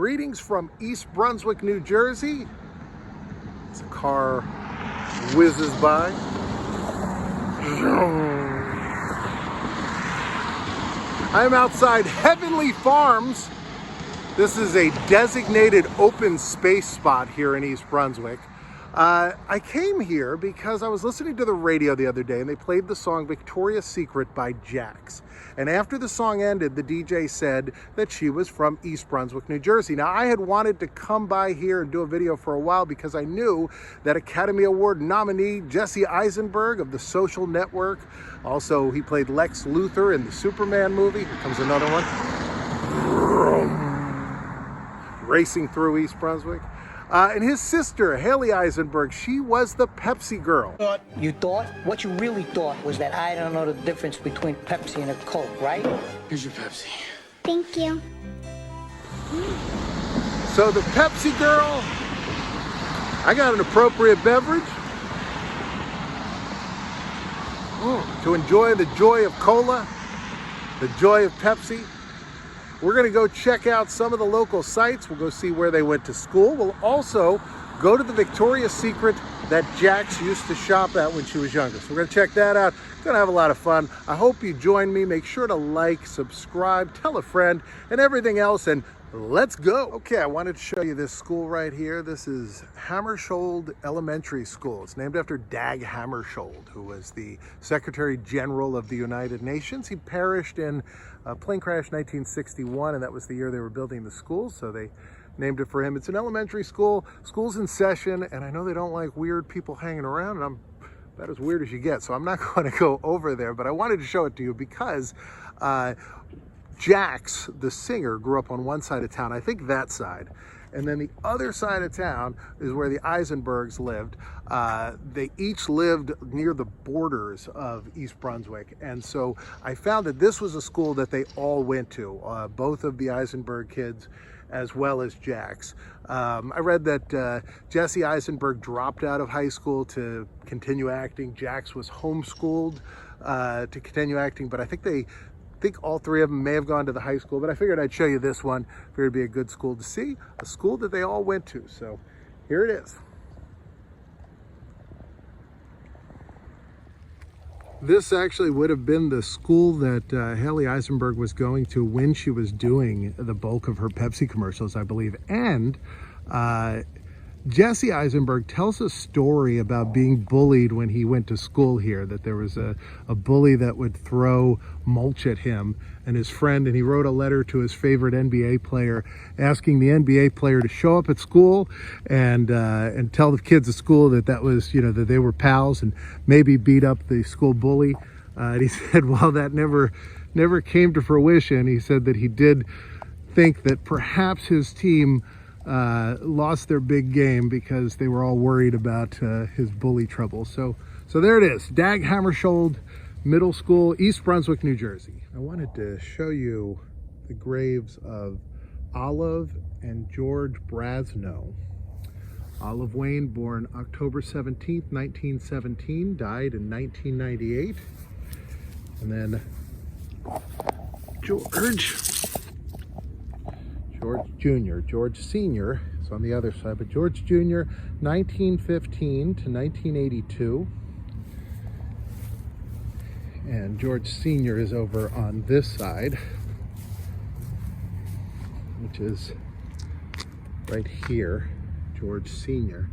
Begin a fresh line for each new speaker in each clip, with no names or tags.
Greetings from East Brunswick, New Jersey. As a car whizzes by. I'm outside Heavenly Farms. This is a designated open space spot here in East Brunswick. I came here because I was listening to the radio the other day and they played the song Victoria's Secret by Jax. And after the song ended, the DJ said that she was from East Brunswick, New Jersey. Now, I had wanted to come by here and do a video for a while because I knew that Academy Award nominee Jesse Eisenberg of The Social Network, also he played Lex Luthor in the Superman movie. Here comes another one. Racing through East Brunswick. And his sister, Hallie Eisenberg, she was the Pepsi girl.
You thought? What you really thought was that I don't know the difference between Pepsi and a Coke, right?
Here's your Pepsi.
Thank you.
So the Pepsi girl, I got an appropriate beverage to enjoy the joy of cola, the joy of Pepsi. We're gonna go check out some of the local sites. We'll go see where they went to school. We'll also go to the Victoria's Secret that Jax used to shop at when she was younger. So we're gonna check that out. Gonna have a lot of fun. I hope you join me. Make sure to like, subscribe, tell a friend, and everything else, and let's go. Okay, I wanted to show you this school right here. This is Hammersholt Elementary School. It's named after Dag Hammarskjöld, who was the Secretary General of the United Nations. He perished in a plane crash 1961, and that was the year they were building the school, so they named it for him. It's an elementary school. School's in session, and I know they don't like weird people hanging around, and I'm about as weird as you get, so I'm not going to go over there, but I wanted to show it to you because Jax, the singer, grew up on one side of town, I think that side. And then the other side of town is where the Eisenbergs lived. They each lived near the borders of East Brunswick. And so I found that this was a school that they all went to, both of the Eisenberg kids, as well as Jax. I read that Jesse Eisenberg dropped out of high school to continue acting. Jax was homeschooled to continue acting, but I think all three of them may have gone to the high school, but I figured I'd show you this one. Figured it'd be a good school to see, a school that they all went to. So here it is. This actually would have been the school that Hallie Eisenberg was going to when she was doing the bulk of her Pepsi commercials, I believe. And Jesse Eisenberg tells a story about being bullied when he went to school here, that there was a bully that would throw mulch at him and his friend, and he wrote a letter to his favorite NBA player asking the NBA player to show up at school and tell the kids at school that was, you know, that they were pals and maybe beat up the school bully. And he said, well, that never came to fruition. He said that he did think that perhaps his team lost their big game because they were all worried about his bully trouble. So there it is, Dag Hammarskjöld Middle School, East Brunswick, New Jersey. I wanted to show you the graves of Olive and George Brasno. Olive Wayne, born October 17th, 1917, died in 1998. And then George Jr., George Sr. is on the other side, but George Jr., 1915 to 1982. And George Sr. is over on this side, which is right here, George Sr.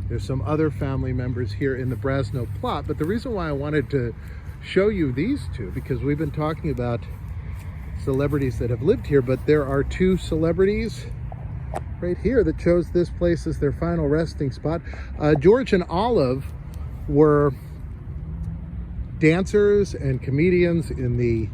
There's some other family members here in the Brasno plot, but the reason why I wanted to show you these two, because we've been talking about celebrities that have lived here, but there are two celebrities right here that chose this place as their final resting spot. George and Olive were dancers and comedians in the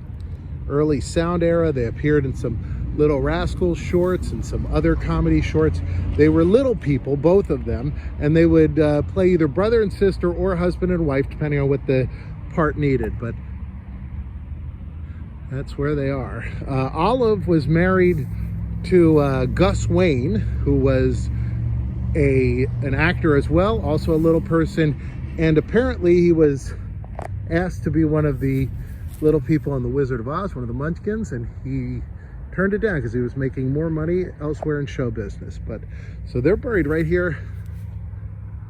early sound era. They appeared in some Little Rascals shorts and some other comedy shorts. They were little people, both of them, and they would play either brother and sister or husband and wife, depending on what the part needed. But that's where they are. Olive was married to Gus Wayne, who was an actor as well, also a little person, and apparently he was asked to be one of the little people in The Wizard of Oz, one of the Munchkins, and he turned it down because he was making more money elsewhere in show business. But so they're buried right here.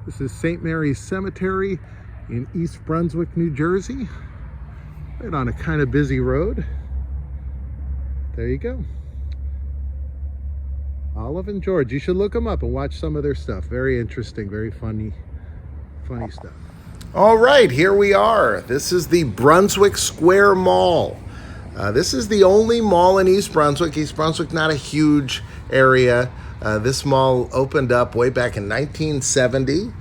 This is St. Mary's Cemetery in East Brunswick, New Jersey, right on a kind of busy road. There you go. Olive and George. You should look them up and watch some of their stuff. Very interesting, very funny stuff. All right, here we are. This is the Brunswick Square Mall. This is the only mall in East Brunswick. East Brunswick, not a huge area. This mall opened up way back in 1970.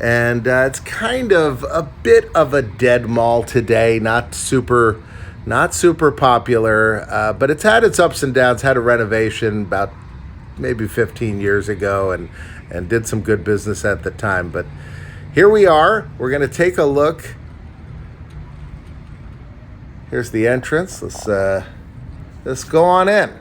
And it's kind of a bit of a dead mall today. Not super popular, but it's had its ups and downs. Had a renovation about maybe 15 years ago and did some good business at the time. But here we are. We're going to take a look. Here's the entrance. Let's go on in.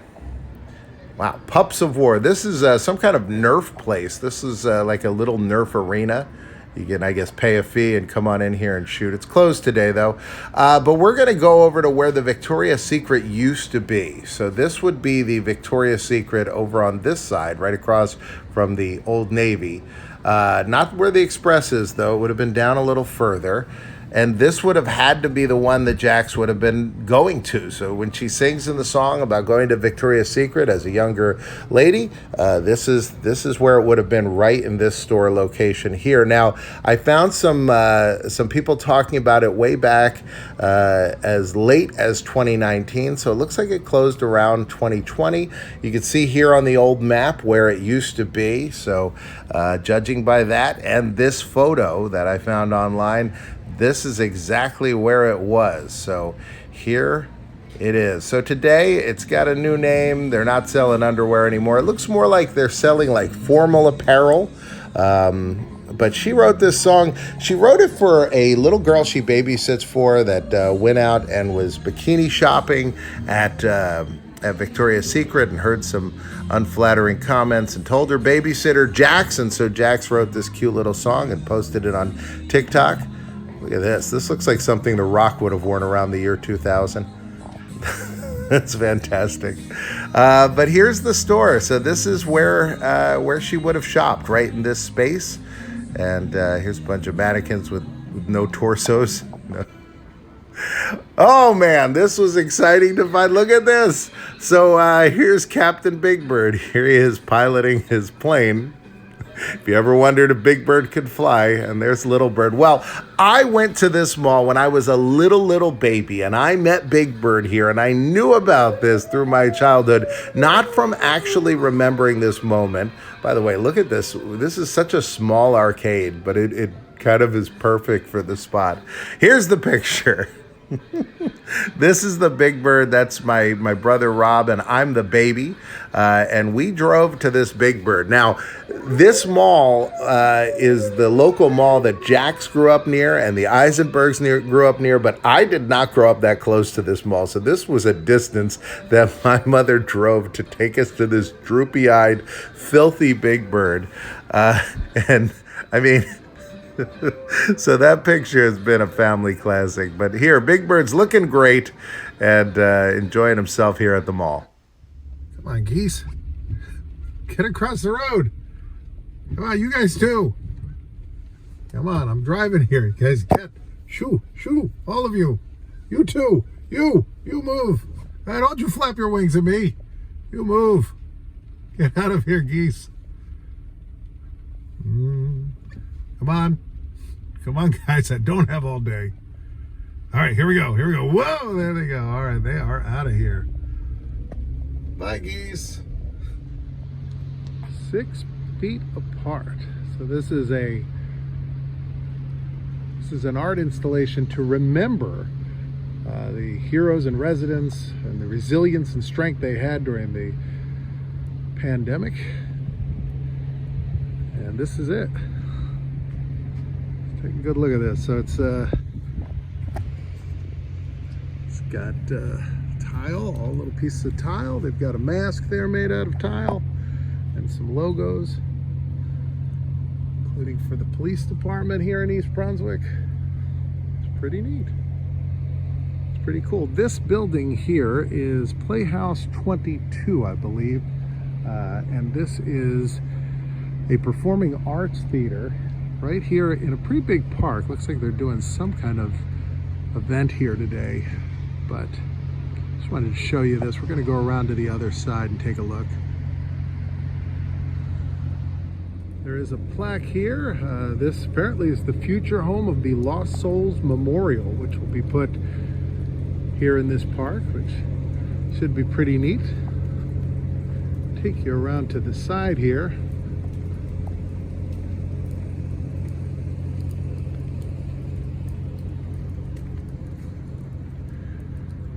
Wow, Pups of War. This is some kind of Nerf place. This is like a little Nerf arena. You can, I guess, pay a fee and come on in here and shoot. It's closed today, though. But we're going to go over to where the Victoria's Secret used to be. So this would be the Victoria's Secret over on this side, right across from the Old Navy. Not where the Express is, though. It would have been down a little further. And this would have had to be the one that Jax would have been going to. So when she sings in the song about going to Victoria's Secret as a younger lady, this is where it would have been, right in this store location here. Now, I found some people talking about it way back as late as 2019. So it looks like it closed around 2020. You can see here on the old map where it used to be. So judging by that and this photo that I found online, this is exactly where it was. So here it is. So today it's got a new name. They're not selling underwear anymore. It looks more like they're selling like formal apparel. But she wrote this song. She wrote it for a little girl she babysits for that went out and was bikini shopping at Victoria's Secret and heard some unflattering comments and told her babysitter Jackson. So Jax wrote this cute little song and posted it on TikTok. Look at this. This looks like something The Rock would have worn around the year 2000. That's fantastic. But here's the store. So this is where she would have shopped, right in this space. And here's a bunch of mannequins with no torsos. Oh, man, this was exciting to find. Look at this. So here's Captain Big Bird. Here he is piloting his plane. If you ever wondered if Big Bird could fly, and there's Little Bird. Well, I went to this mall when I was a little baby, and I met Big Bird here, and I knew about this through my childhood, not from actually remembering this moment. By the way, look at this. This is such a small arcade, but it kind of is perfect for the spot. Here's the picture. This is the Big Bird. That's my brother Rob, and I'm the baby. And we drove to this Big Bird. Now, this mall is the local mall that Jax grew up near and the Eisenbergs grew up near, but I did not grow up that close to this mall. So this was a distance that my mother drove to take us to this droopy-eyed, filthy Big Bird. And, I mean... So that picture has been a family classic. But here, Big Bird's looking great and enjoying himself here at the mall. Come on, geese. Get across the road. Come on, you guys too. Come on, I'm driving here. You guys get. Shoo, all of you. You too. You move. Hey, don't you flap your wings at me. You move. Get out of here, geese. Come on. Come on, guys. I don't have all day. All right, here we go. Whoa, there they go. All right, they are out of here. Bye, geese. 6 feet apart. So this is an art installation to remember the heroes and residents and the resilience and strength they had during the pandemic. And this is it. Take a good look at this. So it's got tile, all little pieces of tile. They've got a mask there made out of tile and some logos, including for the police department here in East Brunswick. It's pretty neat. Pretty cool. This building here is Playhouse 22, I believe. And this is a performing arts theater right here in a pretty big park. Looks like they're doing some kind of event here today, but just wanted to show you this. We're going to go around to the other side and take a look. There is a plaque here. This apparently is the future home of the Lost Souls Memorial, which will be put here in this park, which should be pretty neat. Take you around to the side here.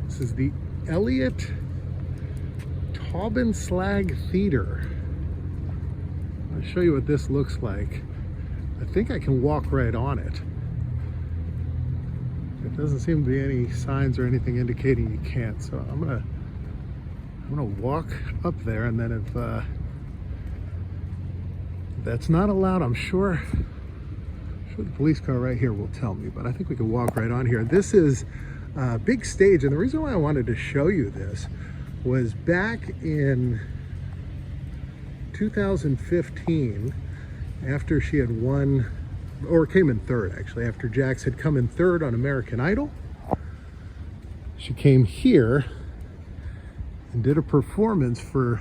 This is the Elliott Taubenslag Theater. I'll show you what this looks like. I think I can walk right on it. There doesn't seem to be any signs or anything indicating you can't, so I'm gonna walk up there, and then if that's not allowed, I'm sure the police car right here will tell me, but I think we can walk right on here. This is a big stage, and the reason why I wanted to show you this was back in 2015, after she had won, or came in third actually, after Jax had come in third on American Idol, she came here and did a performance for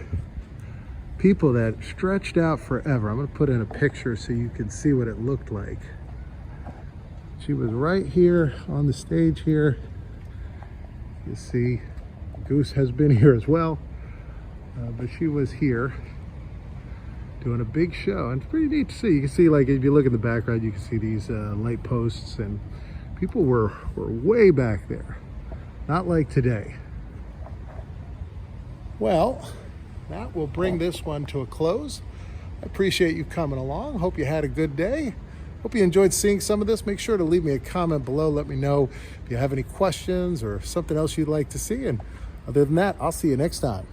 people that stretched out forever. I'm going to put in a picture so you can see what it looked like. She was right here on the stage here. You see, Goose has been here as well, but she was here doing a big show, and it's pretty neat to see. You can see, like, if you look in the background, you can see these light posts, and people were way back there. Not like today. Well, that will bring this one to a close. I appreciate you coming along. Hope you had a good day. Hope you enjoyed seeing some of this. Make sure to leave me a comment below. Let me know if you have any questions or something else you'd like to see. And other than that, I'll see you next time.